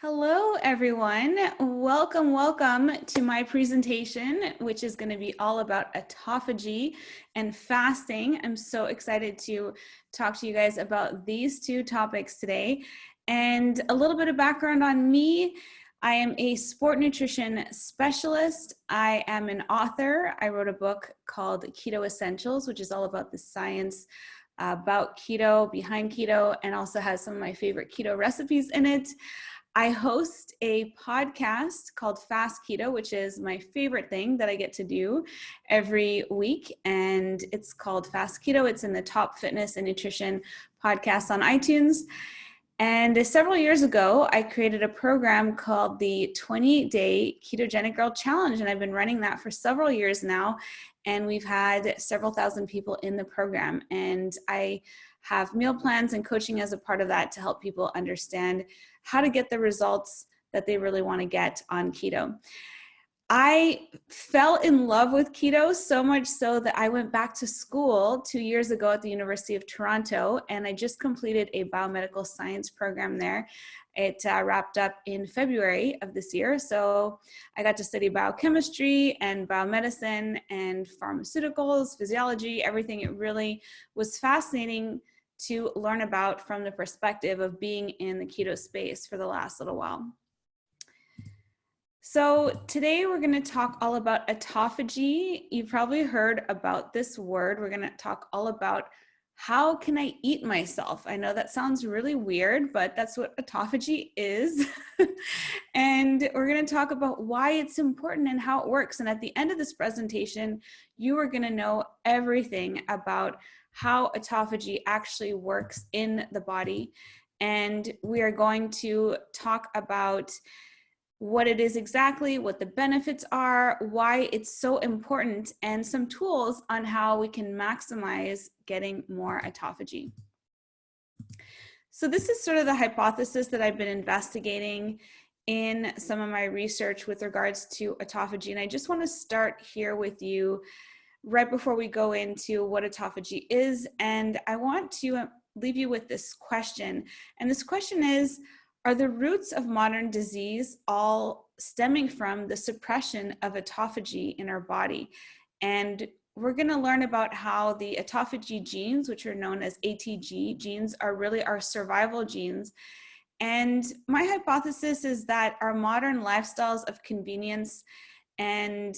Hello, everyone. Welcome to my presentation, which is going to be all about autophagy and fasting. I'm so excited to talk to you guys about these two topics today. And a little bit of background on me. I am a sport nutrition specialist. I am an author. I wrote a book called Keto Essentials, which is all about the science about keto, behind keto, and also has some of my favorite keto recipes in it. I host a podcast called Fast Keto, which is my favorite thing that I get to do every week. And it's called Fast Keto. It's in the top fitness and nutrition podcasts on iTunes. And several years ago, I created a program called the 20-Day Ketogenic Girl Challenge. And I've been running that for several years now. And we've had several thousand people in the program. And I have meal plans and coaching as a part of that to help people understand how to get the results that they really want to get on keto. I fell in love with keto so much so that I went back to school 2 years ago at the University of Toronto, and I just completed a biomedical science program there. It wrapped up in February of this year, so I got to study biochemistry and biomedicine and pharmaceuticals, physiology, everything. It really was fascinating to learn about from the perspective of being in the keto space for the last little while. So today we're going to talk all about autophagy. You've probably heard about this word. We're going to talk all about how can I eat myself? I know that sounds really weird, but that's what autophagy is. And we're going to talk about why it's important and how it works. And at the end of this presentation, you are going to know everything about how autophagy actually works in the body. And we are going to talk about what it is exactly, what the benefits are, why it's so important, and some tools on how we can maximize getting more autophagy. So this is sort of the hypothesis that I've been investigating in some of my research with regards to autophagy. And I just want to start here with you right before we go into what autophagy is. And I want to leave you with this question. And this question is, are the roots of modern disease all stemming from the suppression of autophagy in our body? And we're going to learn about how the autophagy genes, which are known as ATG genes, are really our survival genes. And my hypothesis is that our modern lifestyles of convenience and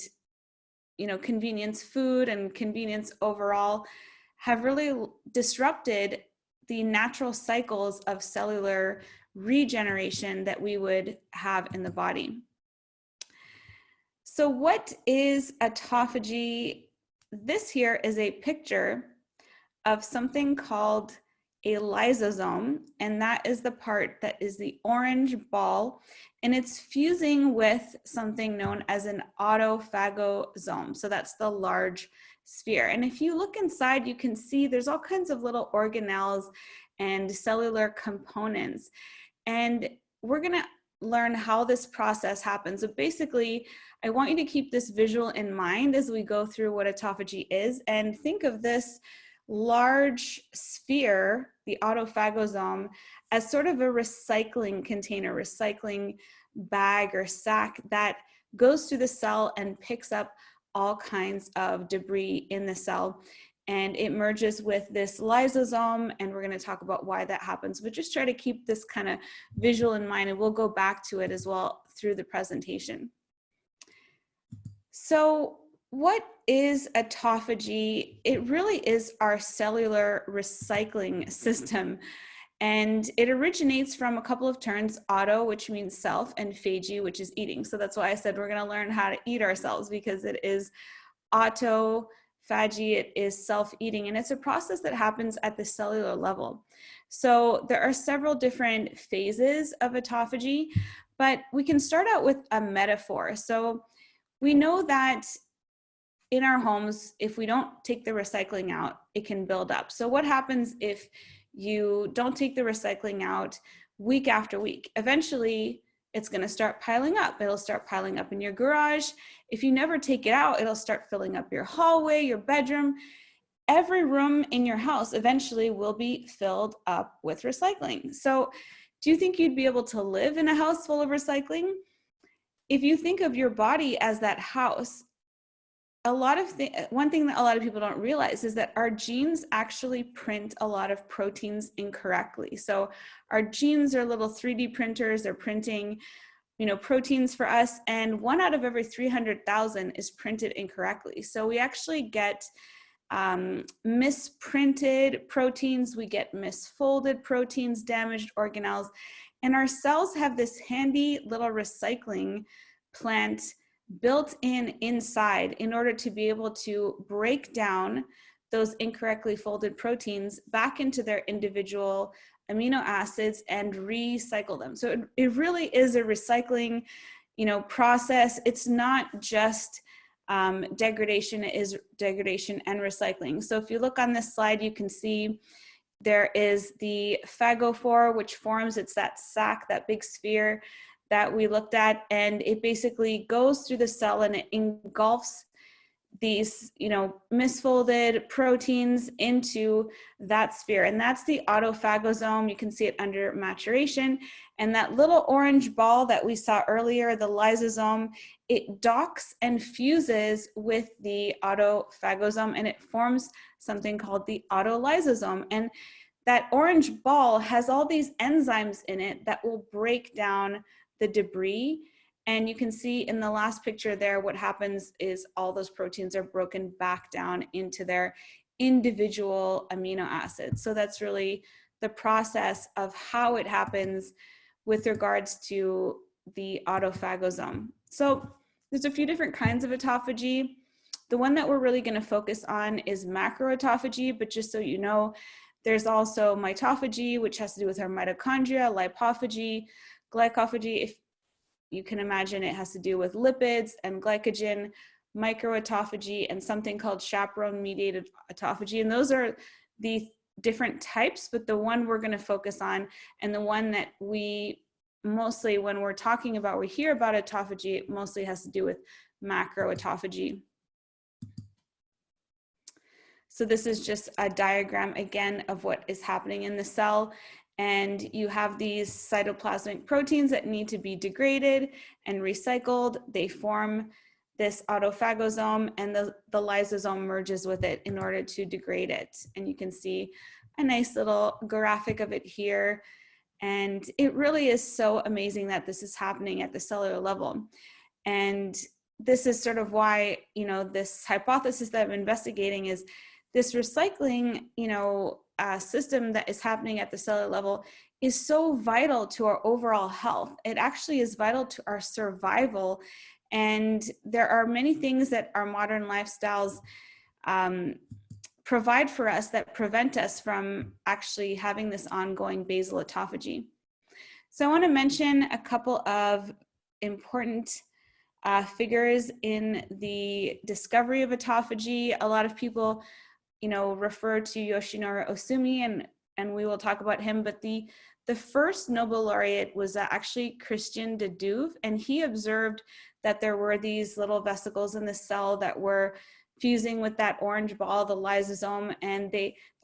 convenience food and convenience overall have really disrupted the natural cycles of cellular regeneration that we would have in the body. So what is autophagy? This here is a picture of something called a lysosome, and that is the part that is the orange ball, and it's fusing with something known as an autophagosome. So that's the large sphere. And if you look inside, you can see there's all kinds of little organelles and cellular components. And we're going to learn how this process happens. So basically, I want you to keep this visual in mind as we go through what autophagy is, and think of this large sphere, the autophagosome, as sort of a recycling container, recycling bag or sack that goes through the cell and picks up all kinds of debris in the cell. And it merges with this lysosome, and we're going to talk about why that happens. But just try to keep this kind of visual in mind, and we'll go back to it as well through the presentation. So what is autophagy? It really is our cellular recycling system. And it originates from a couple of terms, auto, which means self, and phagy, which is eating. So that's why I said we're going to learn how to eat ourselves, because it is autophagy, it is self-eating, and it's a process that happens at the cellular level. So there are several different phases of autophagy, but we can start out with a metaphor. So we know that in our homes, if we don't take the recycling out, it can build up. So what happens if you don't take the recycling out week after week? Eventually, it's going to start piling up. It'll start piling up in your garage. If you never take it out, it'll start filling up your hallway, your bedroom. Every room in your house eventually will be filled up with recycling. So Do you think you'd be able to live in a house full of recycling? If you think of your body as that house, one thing that a lot of people don't realize is that our genes actually print a lot of proteins incorrectly. So our genes are little 3D printers. They're printing, proteins for us, and 1 out of every 300,000 is printed incorrectly. So we actually get misprinted proteins, we get misfolded proteins, damaged organelles, and our cells have this handy little recycling plant built inside in order to be able to break down those incorrectly folded proteins back into their individual amino acids and recycle them. So it really is a recycling, process. It's not just degradation, it is degradation and recycling. So if you look on this slide, you can see there is the phagophore, which forms, it's that sac, that big sphere that we looked at, and it basically goes through the cell and it engulfs these, misfolded proteins into that sphere. And that's the autophagosome. You can see it under maturation. And that little orange ball that we saw earlier, the lysosome, it docks and fuses with the autophagosome, and it forms something called the autolysosome. And that orange ball has all these enzymes in it that will break down the debris. And you can see in the last picture there, what happens is all those proteins are broken back down into their individual amino acids. So that's really the process of how it happens with regards to the autophagosome. So there's a few different kinds of autophagy. The one that we're really going to focus on is macroautophagy, but just so you know, there's also mitophagy, which has to do with our mitochondria, lipophagy, glycophagy. If you can imagine, it has to do with lipids and glycogen, microautophagy, and something called chaperone-mediated autophagy. And those are the different types, but the one we're going to focus on, and the one that we mostly, when we're talking about, we hear about autophagy, it mostly has to do with macroautophagy. So this is just a diagram again of what is happening in the cell. And you have these cytoplasmic proteins that need to be degraded and recycled. They form this autophagosome, and the lysosome merges with it in order to degrade it. And you can see a nice little graphic of it here. And it really is so amazing that this is happening at the cellular level. And this is sort of why, this hypothesis that I'm investigating is this recycling, system that is happening at the cellular level is so vital to our overall health. It actually is vital to our survival. And there are many things that our modern lifestyles provide for us that prevent us from actually having this ongoing basal autophagy. So I want to mention a couple of important figures in the discovery of autophagy. A lot of people refer to Yoshinori Ohsumi, and we will talk about him, but the first Nobel laureate was actually Christian de Duve, and he observed that there were these little vesicles in the cell that were fusing with that orange ball, the lysosome, and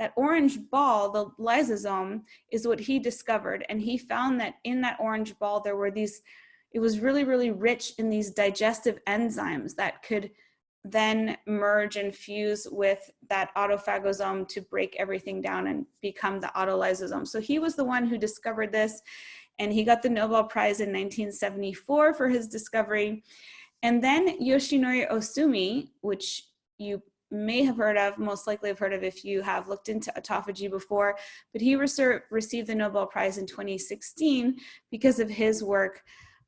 that orange ball, the lysosome, is what he discovered, and he found that in that orange ball there were these, it was really, really rich in these digestive enzymes that could then merge and fuse with that autophagosome to break everything down and become the autolysosome. So he was the one who discovered this, and he got the Nobel Prize in 1974 for his discovery. And then Yoshinori Ohsumi, which you may have heard of, most likely have heard of if you have looked into autophagy before, but he received the Nobel Prize in 2016 because of his work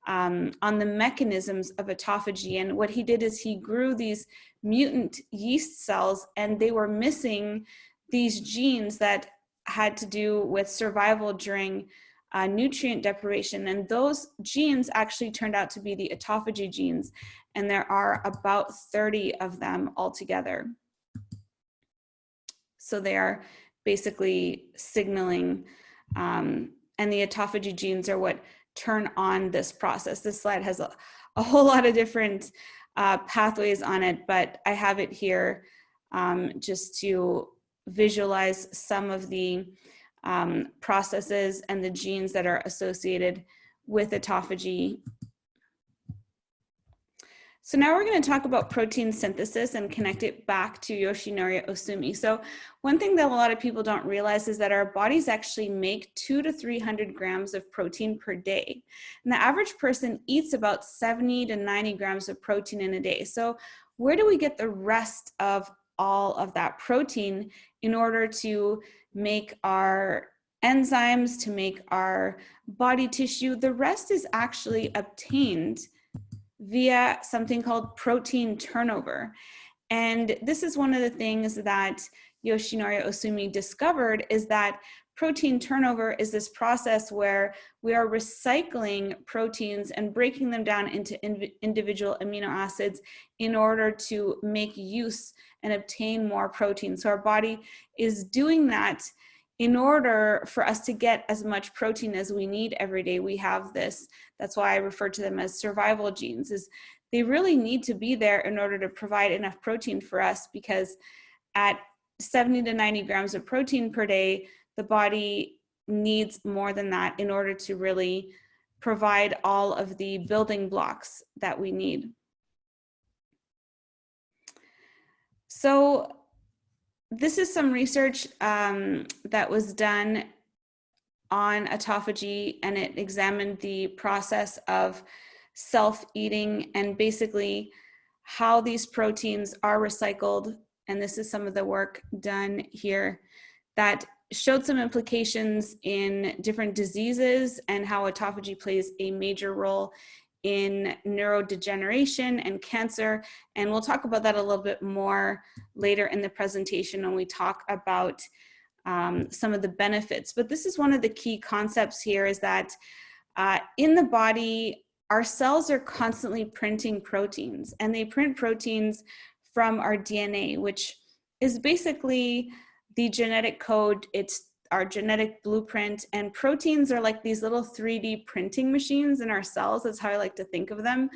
on the mechanisms of autophagy. And what he did is he grew these mutant yeast cells, and they were missing these genes that had to do with survival during nutrient deprivation. And those genes actually turned out to be the autophagy genes. And there are about 30 of them altogether. So they are basically signaling, and the autophagy genes are what turn on this process. This slide has a whole lot of different pathways on it, but I have it here just to visualize some of the processes and the genes that are associated with autophagy. So now we're going to talk about protein synthesis and connect it back to Yoshinori Ohsumi. So one thing that a lot of people don't realize is that our bodies actually make 200 to 300 grams of protein per day. And the average person eats about 70 to 90 grams of protein in a day. So where do we get the rest of all of that protein in order to make our enzymes, to make our body tissue? The rest is actually obtained via something called protein turnover. And this is one of the things that Yoshinori Ohsumi discovered, is that protein turnover is this process where we are recycling proteins and breaking them down into individual amino acids in order to make use and obtain more protein. So our body is doing that in order for us to get as much protein as we need every day. We have this, that's why I refer to them as survival genes, is they really need to be there in order to provide enough protein for us, because at 70 to 90 grams of protein per day, the body needs more than that in order to really provide all of the building blocks that we need. So this is some research that was done on autophagy, and it examined the process of self-eating and basically how these proteins are recycled. And this is some of the work done here that showed some implications in different diseases and how autophagy plays a major role in neurodegeneration and cancer. And we'll talk about that a little bit more later in the presentation when we talk about some of the benefits. But this is one of the key concepts here, is that in the body, our cells are constantly printing proteins, and they print proteins from our DNA, which is basically the genetic code. It's our genetic blueprint, and proteins are like these little 3D printing machines in our cells. That's how I like to think of them.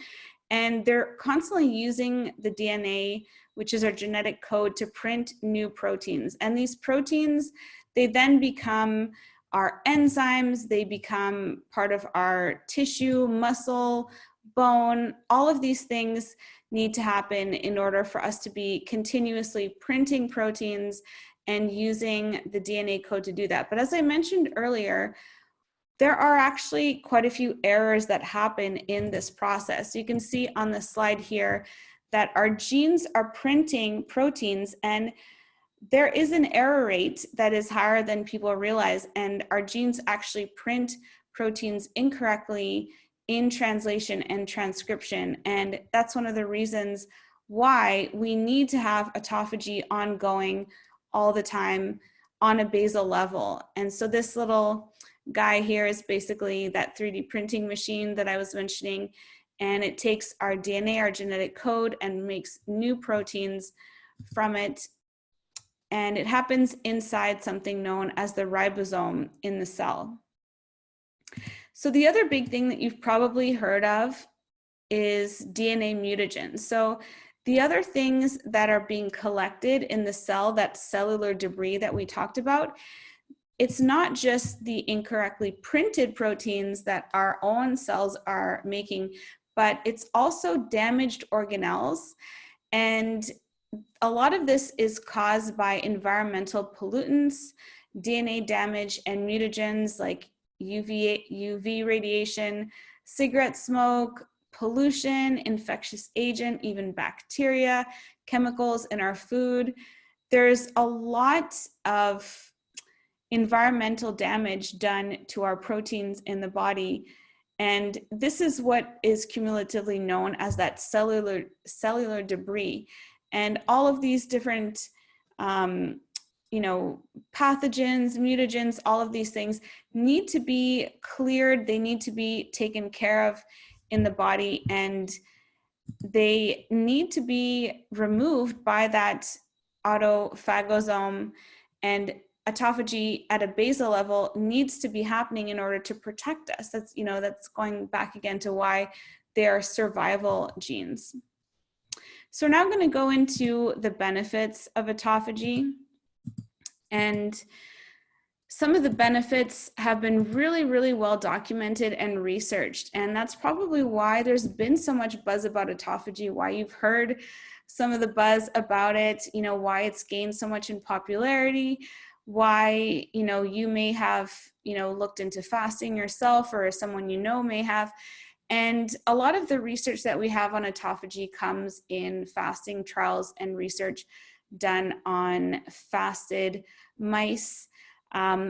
And they're constantly using the DNA, which is our genetic code, to print new proteins. And these proteins, they then become our enzymes, they become part of our tissue, muscle, bone. All of these things need to happen in order for us to be continuously printing proteins and using the DNA code to do that. But as I mentioned earlier, there are actually quite a few errors that happen in this process. You can see on the slide here that our genes are printing proteins, and there is an error rate that is higher than people realize, and our genes actually print proteins incorrectly in translation and transcription. And that's one of the reasons why we need to have autophagy ongoing all the time on a basal level. And so this little guy here is basically that 3D printing machine that I was mentioning, and it takes our DNA, our genetic code, and makes new proteins from it. And it happens inside something known as the ribosome in the cell. So the other big thing that you've probably heard of is DNA mutagens. So the other things that are being collected in the cell, that cellular debris that we talked about, it's not just the incorrectly printed proteins that our own cells are making, but it's also damaged organelles. And a lot of this is caused by environmental pollutants, DNA damage, and mutagens like UV radiation, cigarette smoke, pollution, infectious agent, even bacteria, chemicals in our food. There's a lot of environmental damage done to our proteins in the body. And this is what is cumulatively known as that cellular debris. And all of these different, pathogens, mutagens, all of these things need to be cleared. They need to be taken care of in the body, and they need to be removed by that autophagosome. And autophagy at a basal level needs to be happening in order to protect us. That's going back again to why they are survival genes. So now I'm going to go into the benefits of autophagy. And some of the benefits have been really, really well documented and researched. And that's probably why there's been so much buzz about autophagy, why you've heard some of the buzz about it, why it's gained so much in popularity, why, you may have, looked into fasting yourself, or someone may have. And a lot of the research that we have on autophagy comes in fasting trials and research done on fasted mice.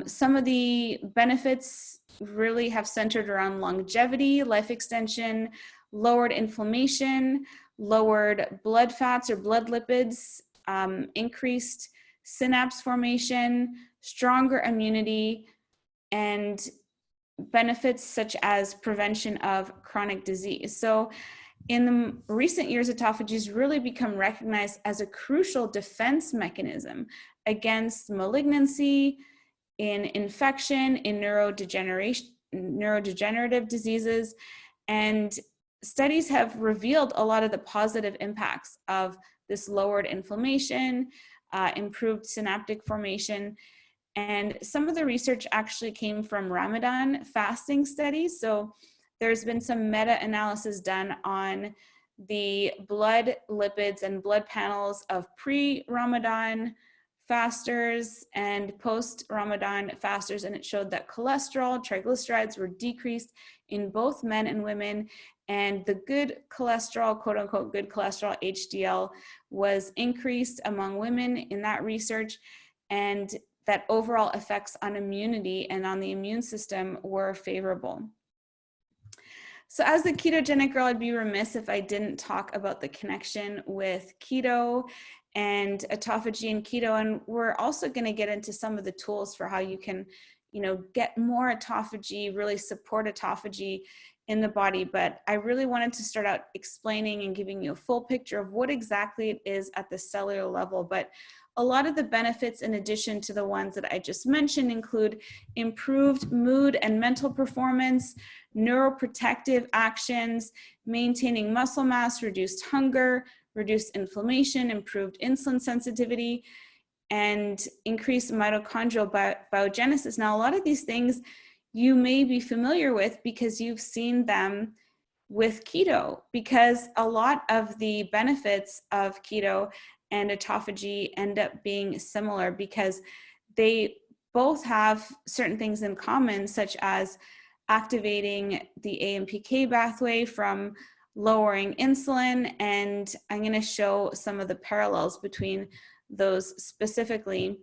Some of the benefits really have centered around longevity, life extension, lowered inflammation, lowered blood fats or blood lipids, increased synapse formation, stronger immunity, and benefits such as prevention of chronic disease. So in the recent years, autophagy has really become recognized as a crucial defense mechanism against malignancy, in infection, in neurodegenerative diseases. And studies have revealed a lot of the positive impacts of this lowered inflammation, improved synaptic formation. And some of the research actually came from Ramadan fasting studies. So there's been some meta-analysis done on the blood lipids and blood panels of pre-Ramadan fasters and post-Ramadan fasters, and it showed that cholesterol, triglycerides were decreased in both men and women, and the good cholesterol, quote unquote, good cholesterol, HDL, was increased among women in that research, and that overall effects on immunity and on the immune system were favorable. So as the ketogenic girl, I'd be remiss if I didn't talk about the connection with keto and autophagy and keto. And we're also going to get into some of the tools for how you can, get more autophagy, really support autophagy in the body. But I really wanted to start out explaining and giving you a full picture of what exactly it is at the cellular level. But a lot of the benefits, in addition to the ones that I just mentioned, include improved mood and mental performance, neuroprotective actions, maintaining muscle mass, reduced hunger, reduced inflammation, improved insulin sensitivity, and increased mitochondrial biogenesis. Now, a lot of these things you may be familiar with because you've seen them with keto, because a lot of the benefits of keto and autophagy end up being similar because they both have certain things in common, such as activating the AMPK pathway from lowering insulin. And I'm going to show some of the parallels between those specifically.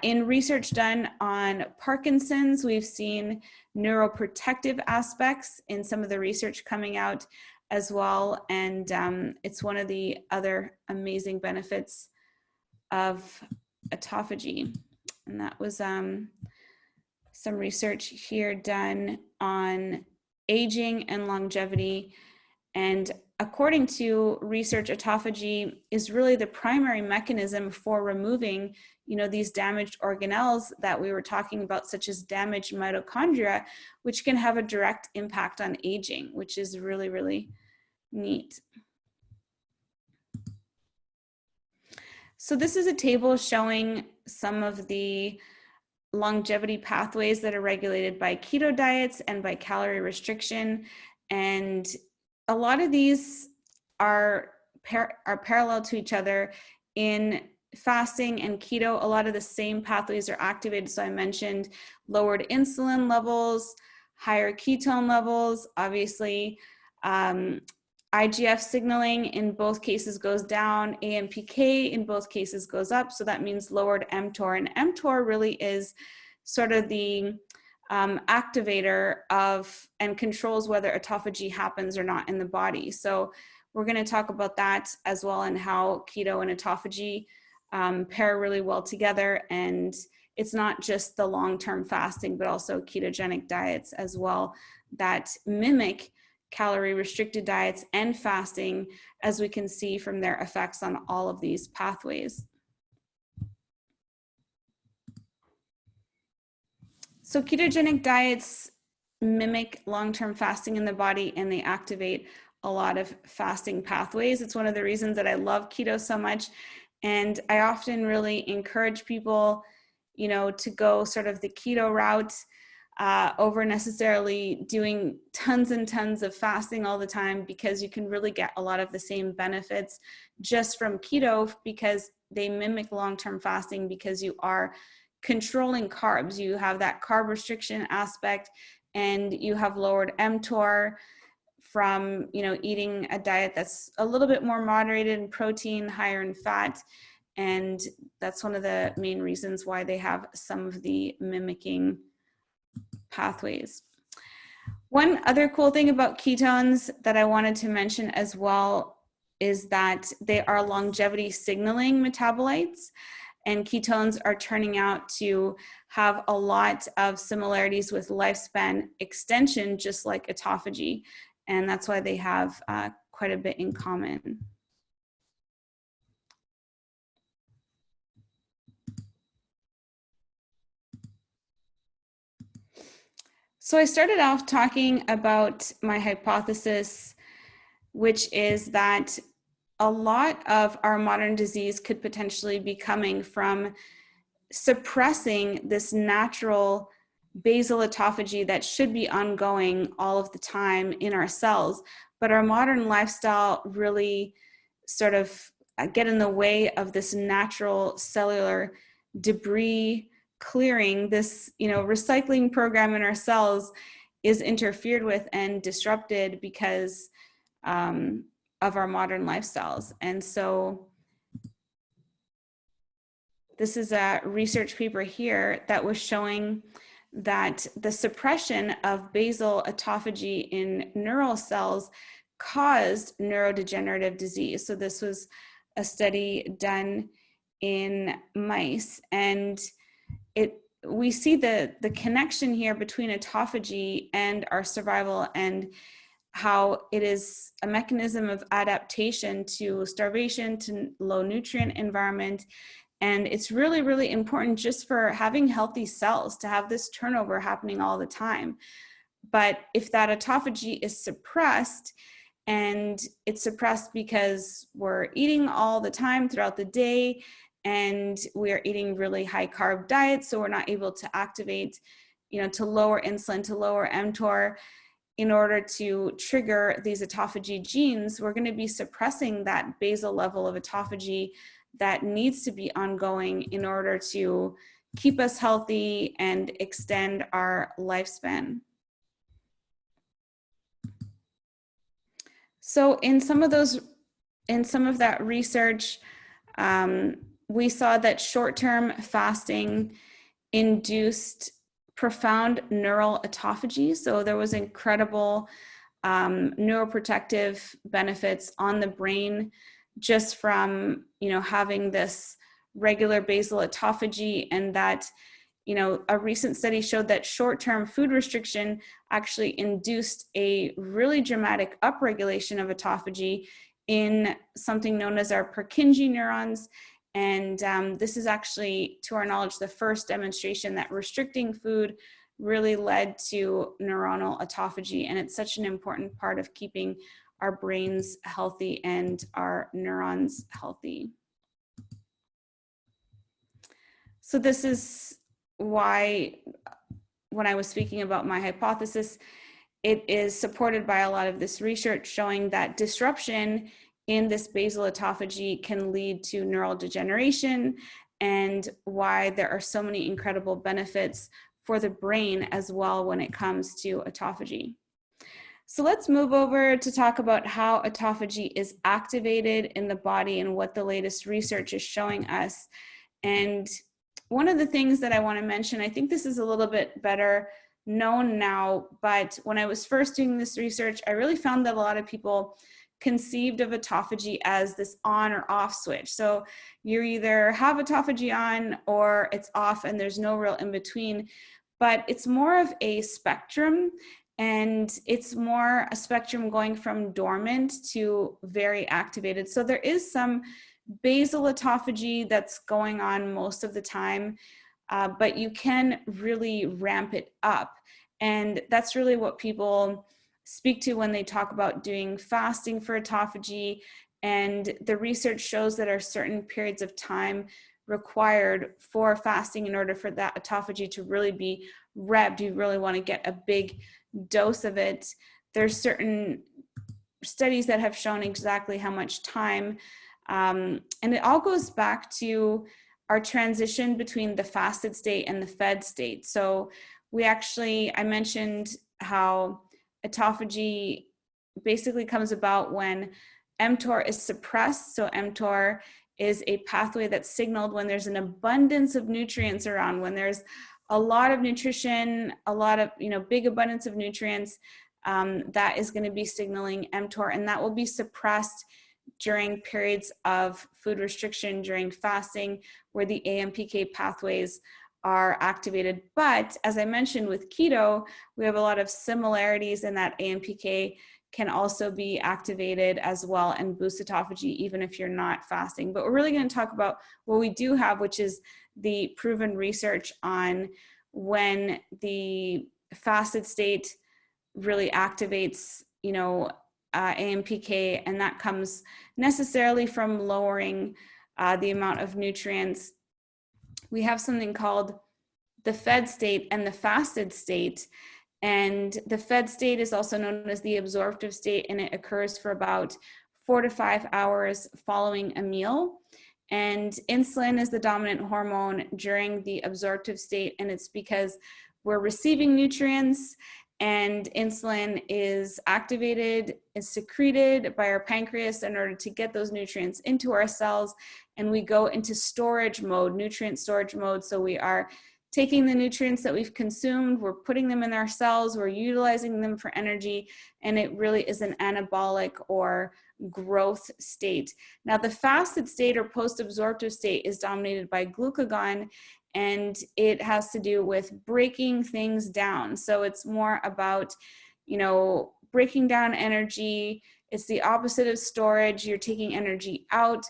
In research done on Parkinson's, we've seen neuroprotective aspects in some of the research coming out as well. And it's one of the other amazing benefits of autophagy. And that was some research here done on aging and longevity. And according to research, autophagy is really the primary mechanism for removing, these damaged organelles that we were talking about, such as damaged mitochondria, which can have a direct impact on aging, which is really, really neat. So this is a table showing some of the longevity pathways that are regulated by keto diets and by calorie restriction. And a lot of these are parallel to each other in fasting and keto. A lot of the same pathways are activated. So I mentioned lowered insulin levels, higher ketone levels, obviously IGF signaling in both cases goes down, AMPK in both cases goes up. So that means lowered mTOR, and mTOR really is sort of the activator of and controls whether autophagy happens or not in the body. So we're going to talk about that as well, and how keto and autophagy pair really well together. And it's not just the long-term fasting, but also ketogenic diets as well that mimic calorie restricted diets and fasting, as we can see from their effects on all of these pathways. So ketogenic diets mimic long-term fasting in the body, and they activate a lot of fasting pathways. It's one of the reasons that I love keto so much. And I often really encourage people, to go sort of the keto route over necessarily doing tons and tons of fasting all the time, because you can really get a lot of the same benefits just from keto, because they mimic long-term fasting, because you are controlling carbs. You have that carb restriction aspect, and you have lowered mTOR from eating a diet that's a little bit more moderated in protein, higher in fat. And that's one of the main reasons why they have some of the mimicking pathways. One other cool thing about ketones that I wanted to mention as well is that they are longevity signaling metabolites, and ketones are turning out to have a lot of similarities with lifespan extension, just like autophagy, and that's why they have quite a bit in common. So I started off talking about my hypothesis, which is that a lot of our modern disease could potentially be coming from suppressing this natural basal autophagy that should be ongoing all of the time in our cells. But our modern lifestyle really sort of get in the way of this natural cellular debris clearing. This recycling program in our cells is interfered with and disrupted because of our modern lifestyles. And so this is a research paper here that was showing that the suppression of basal autophagy in neural cells caused neurodegenerative disease. So this was a study done in mice, and we see the connection here between autophagy and our survival, and how it is a mechanism of adaptation to starvation, to low nutrient environment. And it's really, really important just for having healthy cells to have this turnover happening all the time. But if that autophagy is suppressed, and it's suppressed because we're eating all the time throughout the day, and we are eating really high carb diets, so we're not able to activate, to lower insulin, to lower mTOR in order to trigger these autophagy genes, we're going to be suppressing that basal level of autophagy that needs to be ongoing in order to keep us healthy and extend our lifespan. So in some of that research, we saw that short-term fasting induced profound neural autophagy. So there was incredible neuroprotective benefits on the brain just from having this regular basal autophagy, and that a recent study showed that short-term food restriction actually induced a really dramatic upregulation of autophagy in something known as our Purkinje neurons. And this is actually, to our knowledge, the first demonstration that restricting food really led to neuronal autophagy. And it's such an important part of keeping our brains healthy and our neurons healthy. So this is why, when I was speaking about my hypothesis, it is supported by a lot of this research showing that disruption in this basal autophagy can lead to neural degeneration, and why there are so many incredible benefits for the brain as well when it comes to autophagy. So let's move over to talk about how autophagy is activated in the body and what the latest research is showing us. And one of the things that I want to mention, I think this is a little bit better known now, but when I was first doing this research, I really found that a lot of people conceived of autophagy as this on or off switch. So you either have autophagy on or it's off, and there's no real in between. But it's more of a spectrum, and it's more a spectrum going from dormant to very activated. So there is some basal autophagy that's going on most of the time, but you can really ramp it up. And that's really what people speak to when they talk about doing fasting for autophagy. And the research shows that there are certain periods of time required for fasting in order for that autophagy to really be revved. You really want to get a big dose of it. There's certain studies that have shown exactly how much time, and it all goes back to our transition between the fasted state and the fed state. So I mentioned how autophagy basically comes about when mTOR is suppressed. So mTOR is a pathway that's signaled when there's an abundance of nutrients around, when there's a lot of nutrition, a lot of, big abundance of nutrients, that is going to be signaling mTOR, and that will be suppressed during periods of food restriction, during fasting, where the AMPK pathways are activated. But as I mentioned with keto, we have a lot of similarities in that AMPK can also be activated as well and boost autophagy even if you're not fasting. But we're really going to talk about what we do have, which is the proven research on when the fasted state really activates, AMPK, and that comes necessarily from lowering the amount of nutrients. We have something called the fed state and the fasted state. And the fed state is also known as the absorptive state, and it occurs for about 4 to 5 hours following a meal. And insulin is the dominant hormone during the absorptive state, and it's because we're receiving nutrients, and insulin is activated, is secreted by our pancreas in order to get those nutrients into our cells, and we go into storage mode, nutrient storage mode. So we are taking the nutrients that we've consumed, we're putting them in our cells, we're utilizing them for energy, and it really is an anabolic or growth state. Now, the fasted state or post-absorptive state is dominated by glucagon, and it has to do with breaking things down. So it's more about, breaking down energy. It's the opposite of storage. You're taking energy out.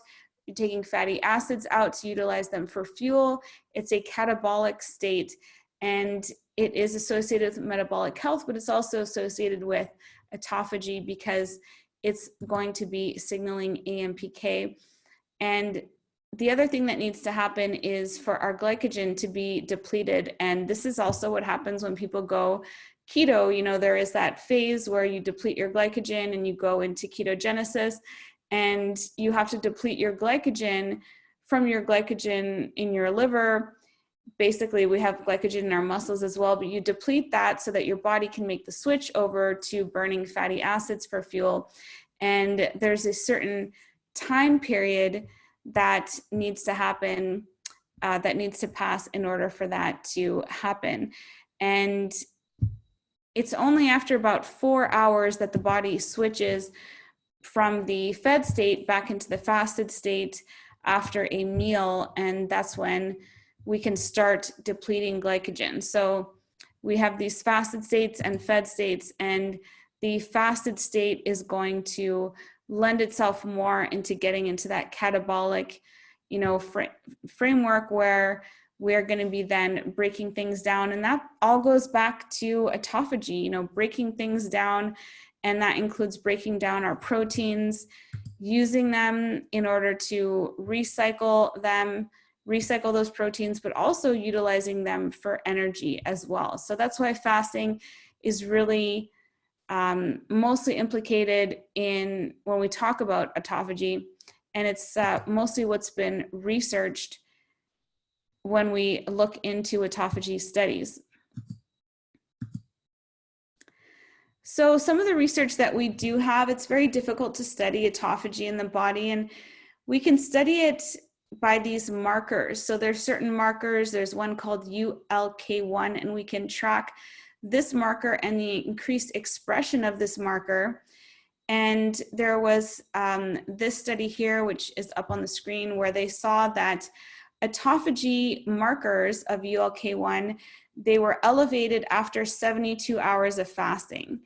You're taking fatty acids out to utilize them for fuel. It's a catabolic state, and it is associated with metabolic health, but it's also associated with autophagy because it's going to be signaling AMPK. And the other thing that needs to happen is for our glycogen to be depleted. And this is also what happens when people go keto. There is that phase where you deplete your glycogen and you go into ketogenesis, and you have to deplete your glycogen from your glycogen in your liver. Basically, we have glycogen in our muscles as well, but you deplete that so that your body can make the switch over to burning fatty acids for fuel. And there's a certain time period that needs to happen, that needs to pass in order for that to happen. And it's only after about 4 hours that the body switches from the fed state back into the fasted state after a meal, and that's when we can start depleting glycogen. So we have these fasted states and fed states, and the fasted state is going to lend itself more into getting into that catabolic, framework where we're going to be then breaking things down. And that all goes back to autophagy, breaking things down. And that includes breaking down our proteins, using them in order to recycle those proteins, but also utilizing them for energy as well. So that's why fasting is really mostly implicated in when we talk about autophagy, and it's mostly what's been researched when we look into autophagy studies. So some of the research that we do have, it's very difficult to study autophagy in the body, and we can study it by these markers. So there's certain markers. There's one called ULK1, and we can track this marker and the increased expression of this marker. And there was this study here, which is up on the screen, where they saw that autophagy markers of ULK1, they were elevated after 72 hours of fasting.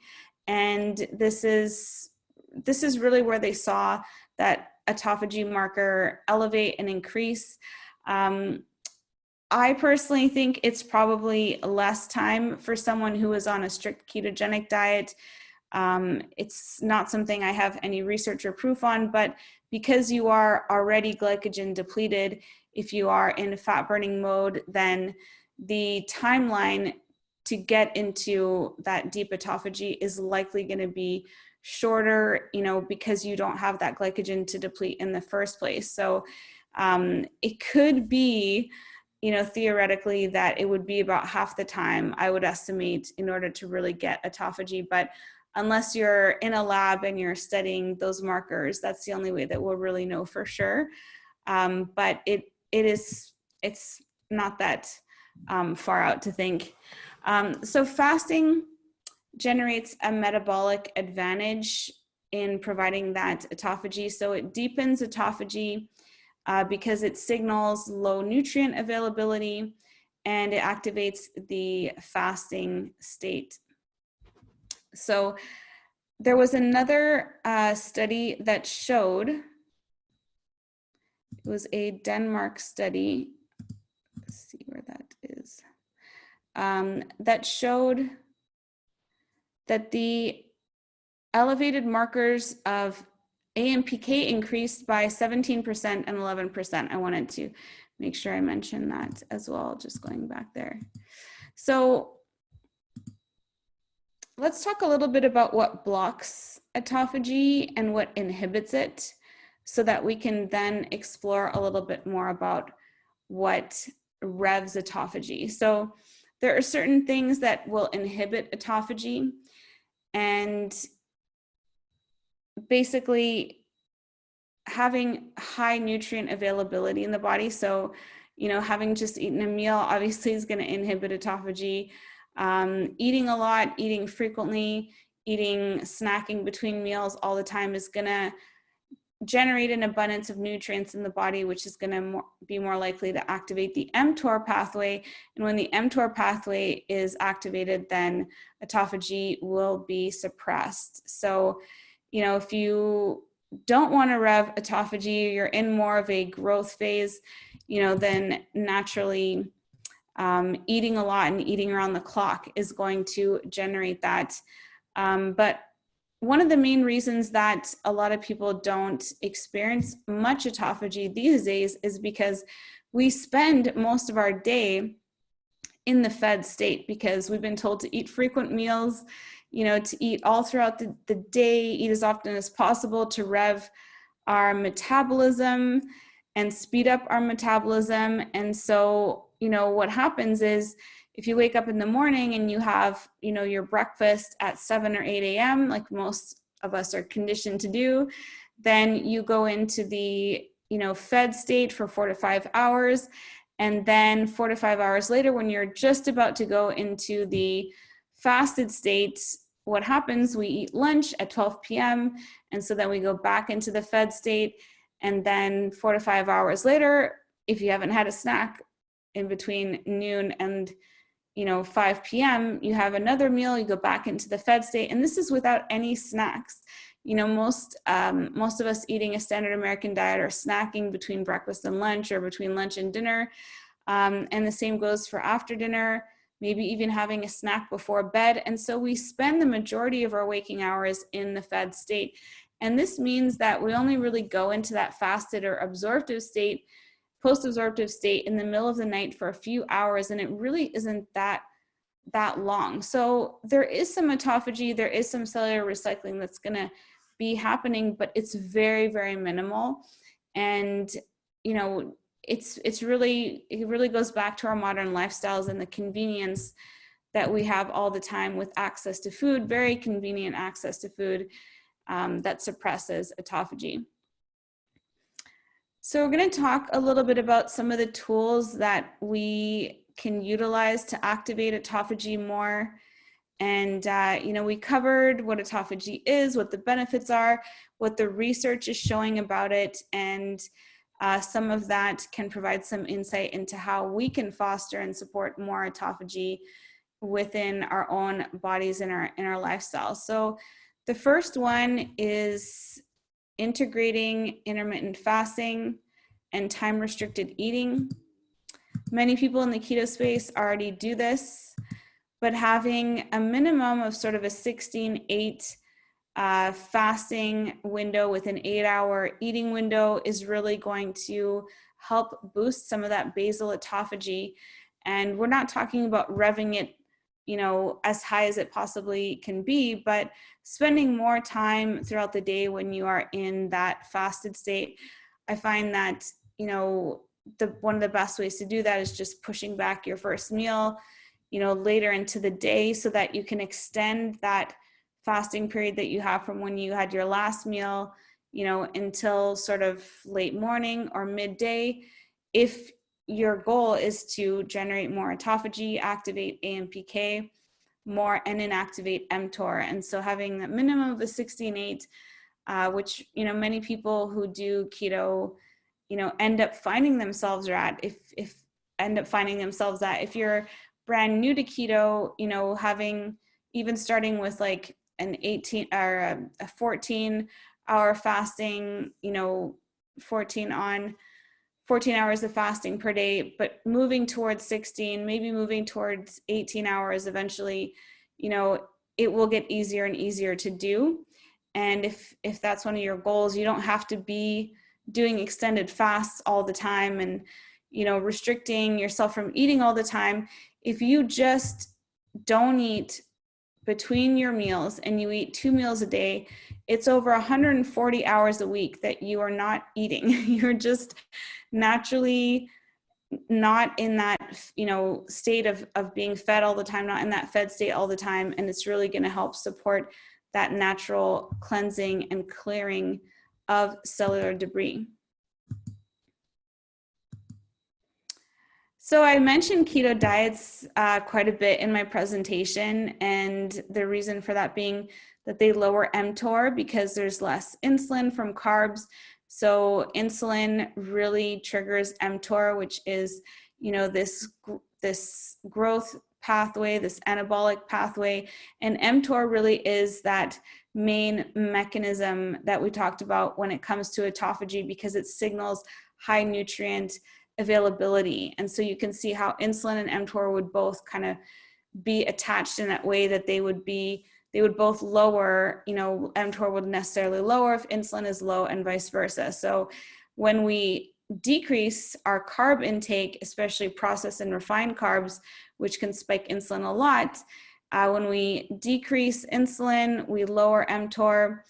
And this is really where they saw that autophagy marker elevate and increase. I personally think it's probably less time for someone who is on a strict ketogenic diet. It's not something I have any research or proof on, but because you are already glycogen depleted, if you are in fat burning mode, then the timeline to get into that deep autophagy is likely going to be shorter, because you don't have that glycogen to deplete in the first place. So it could be, theoretically, that it would be about half the time, I would estimate, in order to really get autophagy. But unless you're in a lab and you're studying those markers, that's the only way that we'll really know for sure. But it's not that far out to think. So fasting generates a metabolic advantage in providing that autophagy. So it deepens autophagy because it signals low nutrient availability and it activates the fasting state. So there was another study that showed, it was a Denmark study, let's see where that is, that showed that the elevated markers of AMPK increased by 17% and 11%. I wanted to make sure I mentioned that as well, just going back there. So let's talk a little bit about what blocks autophagy and what inhibits it, so that we can then explore a little bit more about what revs autophagy. So there are certain things that will inhibit autophagy, and basically having high nutrient availability in the body. So, having just eaten a meal obviously is going to inhibit autophagy. Eating a lot, eating frequently, snacking between meals all the time is going to generate an abundance of nutrients in the body, which is going to be more likely to activate the mTOR pathway. And when the mTOR pathway is activated, then autophagy will be suppressed. So, if you don't want to rev autophagy, you're in more of a growth phase, then naturally eating a lot and eating around the clock is going to generate that. But one of the main reasons that a lot of people don't experience much autophagy these days is because we spend most of our day in the fed state, because we've been told to eat frequent meals, to eat all throughout the day, eat as often as possible to rev our metabolism and speed up our metabolism. And so, what happens is, if you wake up in the morning and you have, your breakfast at 7 or 8 a.m., like most of us are conditioned to do, then you go into the, fed state for 4 to 5 hours. And then 4 to 5 hours later, when you're just about to go into the fasted state, what happens? We eat lunch at 12 p.m. And so then we go back into the fed state. And then 4 to 5 hours later, if you haven't had a snack in between noon and 5 p.m., you have another meal, you go back into the fed state. And this is without any snacks. Most of us eating a standard American diet are snacking between breakfast and lunch, or between lunch and dinner. And the same goes for after dinner, maybe even having a snack before bed. And so we spend the majority of our waking hours in the fed state. And this means that we only really go into that fasted or absorptive state, post-absorptive state, in the middle of the night for a few hours, and it really isn't that long. So there is some autophagy, there is some cellular recycling that's going to be happening, but it's very, very minimal. And it really goes back to our modern lifestyles and the convenience that we have all the time with access to food, very convenient access to food, that suppresses autophagy. So we're going to talk a little bit about some of the tools that we can utilize to activate autophagy more. And, we covered what autophagy is, what the benefits are, what the research is showing about it, and some of that can provide some insight into how we can foster and support more autophagy within our own bodies and in our lifestyle. So the first one is integrating intermittent fasting and time-restricted eating. Many people in the keto space already do this. but having a minimum of sort of a 16-8 fasting window with an 8-hour eating window is really going to help boost some of that basal autophagy. And we're not talking about revving it, as high as it possibly can be, but spending more time throughout the day when you are in that fasted state. I find that, one of the best ways to do that is just pushing back your first meal, later into the day, so that you can extend that fasting period that you have from when you had your last meal, until sort of late morning or midday. If your goal is to generate more autophagy, activate AMPK more, and inactivate mTOR. And so having a minimum of a 16-8, which, many people who do keto, end up finding themselves at, if you're brand new to keto, having, even starting with like an 18 or a 14-hour fasting, 14 hours of fasting per day, but moving towards 16, maybe moving towards 18 hours eventually, it will get easier and easier to do. And if that's one of your goals, you don't have to be doing extended fasts all the time and, restricting yourself from eating all the time. If you just don't eat between your meals and you eat 2 meals a day, it's over 140 hours a week that you are not eating. You're just naturally not in that, state of being fed all the time, not in that fed state all the time. And it's really going to help support that natural cleansing and clearing of cellular debris. So I mentioned keto diets quite a bit in my presentation, and the reason for that being that they lower mTOR because there's less insulin from carbs. So insulin really triggers mTOR, which is, this growth pathway, this anabolic pathway, and mTOR really is that main mechanism that we talked about when it comes to autophagy, because it signals high nutrient availability. And so you can see how insulin and mTOR would both kind of be attached in that way, that they would both lower, mTOR would necessarily lower if insulin is low, and vice versa. So when we decrease our carb intake, especially processed and refined carbs, which can spike insulin a lot, when we decrease insulin, we lower mTOR.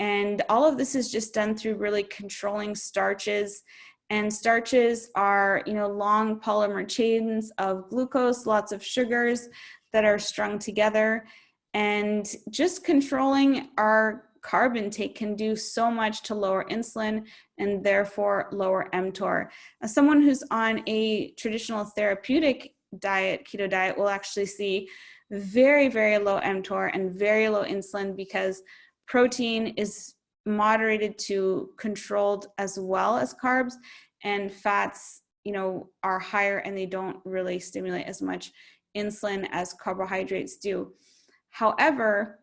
And all of this is just done through really controlling starches. And starches are, long polymer chains of glucose, lots of sugars that are strung together. And just controlling our carb intake can do so much to lower insulin and therefore lower mTOR. As someone who's on a traditional therapeutic diet, keto diet, will actually see very, very low mTOR and very low insulin, because protein is moderated to controlled as well as carbs, and fats, are higher and they don't really stimulate as much insulin as carbohydrates do. However,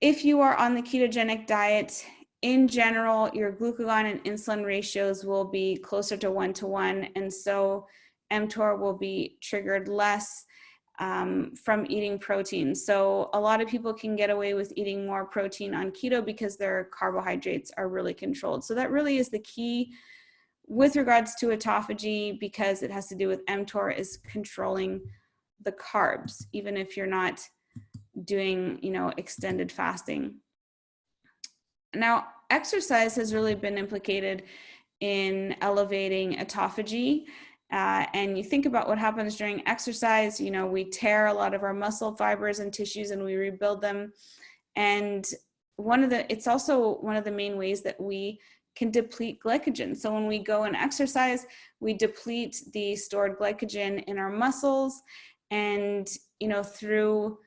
if you are on the ketogenic diet, in general, your glucagon and insulin ratios will be closer to 1-to-1, and so mTOR will be triggered less from eating protein. So a lot of people can get away with eating more protein on keto because their carbohydrates are really controlled. So that really is the key with regards to autophagy, because it has to do with mTOR, is controlling the carbs, even if you're not doing, extended fasting. Now, exercise has really been implicated in elevating autophagy. And you think about what happens during exercise, we tear a lot of our muscle fibers and tissues and we rebuild them. And it's also one of the main ways that we can deplete glycogen. So when we go and exercise, we deplete the stored glycogen in our muscles, and, through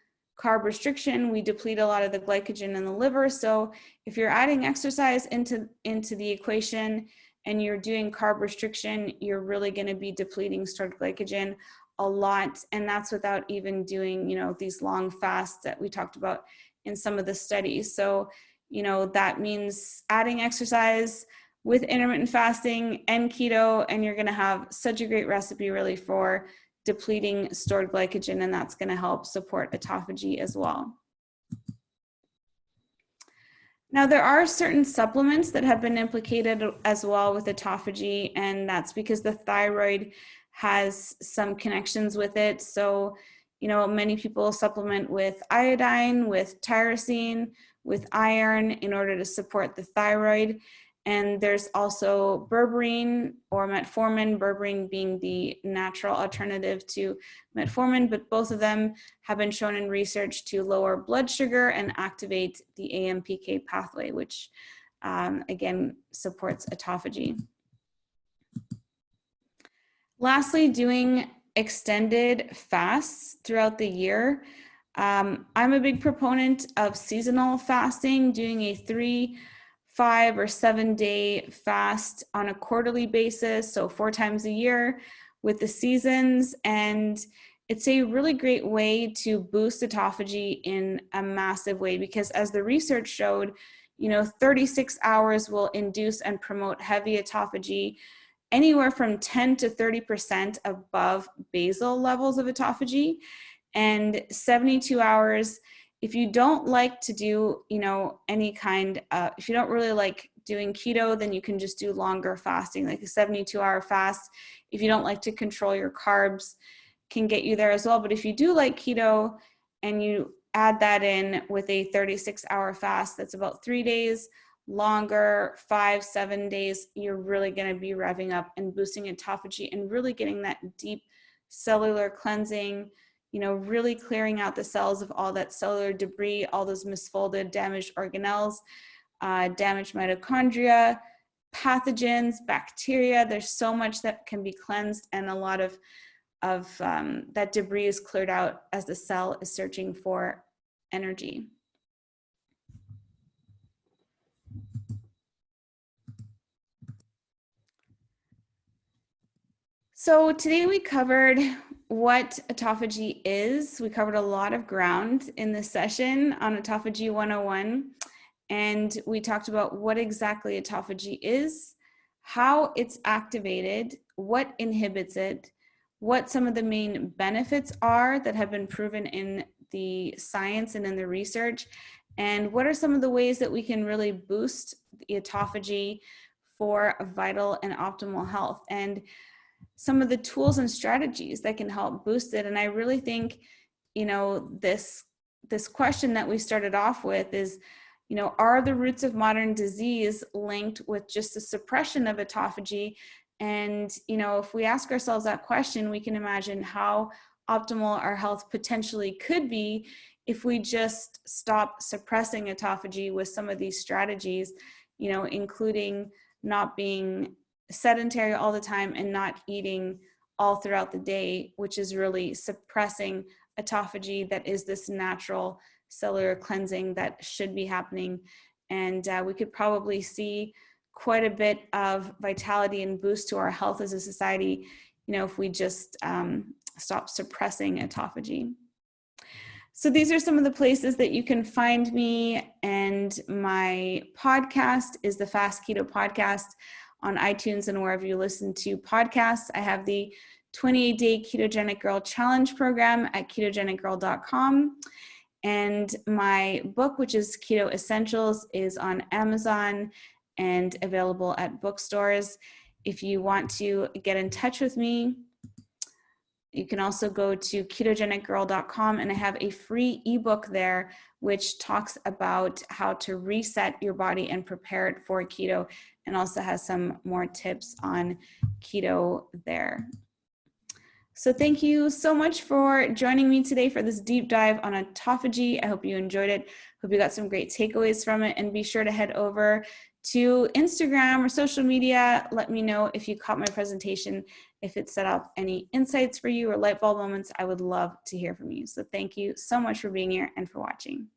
carb restriction, we deplete a lot of the glycogen in the liver. So if you're adding exercise into the equation and you're doing carb restriction, you're really going to be depleting stored glycogen a lot. And that's without even doing, these long fasts that we talked about in some of the studies. So, that means adding exercise with intermittent fasting and keto, and you're going to have such a great recipe really for depleting stored glycogen, and that's going to help support autophagy as well. Now, there are certain supplements that have been implicated as well with autophagy, and that's because the thyroid has some connections with it. So, you know, many people supplement with iodine, with tyrosine, with iron in order to support the thyroid. And there's also berberine or metformin, berberine being the natural alternative to metformin, but both of them have been shown in research to lower blood sugar and activate the AMPK pathway, which again supports autophagy. Lastly, doing extended fasts throughout the year. I'm a big proponent of seasonal fasting, doing a 3, 5, or 7 day fast on a quarterly basis, so 4 times a year with the seasons. And it's a really great way to boost autophagy in a massive way, because as the research showed, you know, 36 hours will induce and promote heavy autophagy, anywhere from 10 to 30% above basal levels of autophagy, and 72 hours. If you don't like to do, you know, any kind of, if you don't really like doing keto, then you can just do longer fasting, like a 72-hour fast. If you don't like to control your carbs, can get you there as well. But if you do like keto and you add that in with a 36-hour fast, that's about 3 days longer, 5, 7 days, you're really going to be revving up and boosting autophagy and really getting that deep cellular cleansing, you know, really clearing out the cells of all that cellular debris, all those misfolded, damaged organelles, damaged mitochondria, pathogens, bacteria. There's so much that can be cleansed, and a lot of that debris is cleared out as the cell is searching for energy. So today we covered what autophagy is. We covered a lot of ground in this session on Autophagy 101, and we talked about what exactly autophagy is, how it's activated, what inhibits it, what some of the main benefits are that have been proven in the science and in the research, and what are some of the ways that we can really boost the autophagy for vital and optimal health, and some of the tools and strategies that can help boost it. And I really think, you know, this question that we started off with is, you know, are the roots of modern disease linked with just the suppression of autophagy? And, you know, if we ask ourselves that question, we can imagine how optimal our health potentially could be if we just stop suppressing autophagy with some of these strategies, you know, including not being sedentary all the time and not eating all throughout the day, which is really suppressing autophagy that is this natural cellular cleansing that should be happening. And we could probably see quite a bit of vitality and boost to our health as a society, you know, if we just stop suppressing autophagy. So these are some of the places that you can find me, and my podcast is the Fast Keto Podcast on iTunes and wherever you listen to podcasts. I have the 28-day Ketogenic Girl Challenge program at ketogenicgirl.com. And my book, which is Keto Essentials, is on Amazon and available at bookstores. If you want to get in touch with me, you can also go to ketogenicgirl.com, and I have a free ebook there which talks about how to reset your body and prepare it for keto, and also has some more tips on keto there. So thank you so much for joining me today for this deep dive on autophagy. I hope you enjoyed it. Hope you got some great takeaways from it, and be sure to head over to Instagram or social media. Let me know if you caught my presentation, if it set up any insights for you or light bulb moments. I would love to hear from you. So thank you so much for being here and for watching.